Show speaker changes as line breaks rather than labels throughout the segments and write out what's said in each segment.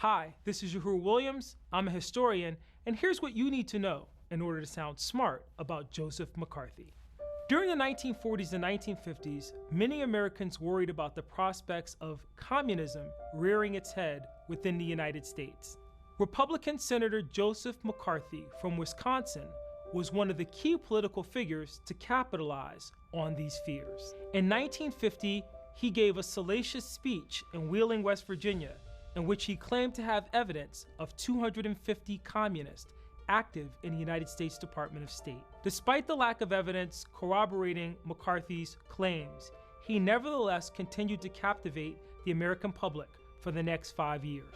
Hi, this is Yohuru Williams. I'm a historian, and here's what you need to know in order to sound smart about Joseph McCarthy. During the 1940s and 1950s, many Americans worried about the prospects of communism rearing its head within the United States. Republican Senator Joseph McCarthy from Wisconsin was one of the key political figures to capitalize on these fears. In 1950, he gave a salacious speech in Wheeling, West Virginia, in which he claimed to have evidence of 250 communists active in the United States Department of State. Despite the lack of evidence corroborating McCarthy's claims, he nevertheless continued to captivate the American public for the next 5 years.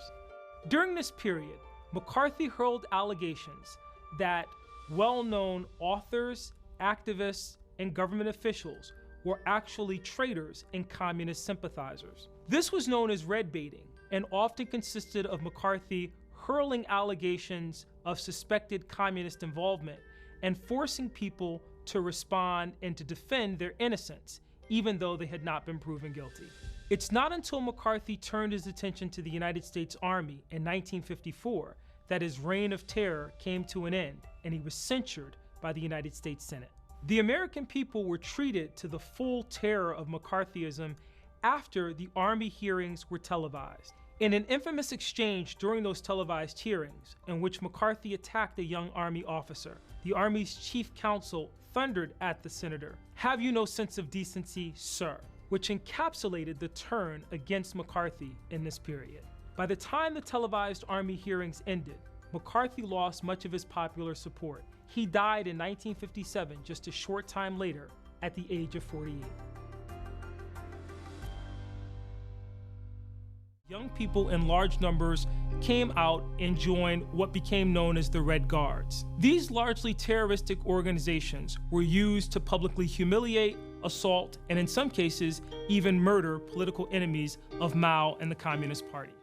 During this period, McCarthy hurled allegations that well-known authors, activists, and government officials were actually traitors and communist sympathizers. This was known as redbaiting and often consisted of McCarthy hurling allegations of suspected communist involvement and forcing people to respond and to defend their innocence, even though they had not been proven guilty. It's not until McCarthy turned his attention to the United States Army in 1954 that his reign of terror came to an end and he was censured by the United States Senate. The American people were treated to the full terror of McCarthyism after the Army hearings were televised. In an infamous exchange during those televised hearings, in which McCarthy attacked a young Army officer, the Army's chief counsel thundered at the senator, "Have you no sense of decency, sir?" which encapsulated the turn against McCarthy in this period. By the time the televised Army hearings ended, McCarthy lost much of his popular support. He died in 1957, just a short time later, at the age of 48. Young people in large numbers came out and joined what became known as the Red Guards. These largely terroristic organizations were used to publicly humiliate, assault, and in some cases, even murder political enemies of Mao and the Communist Party.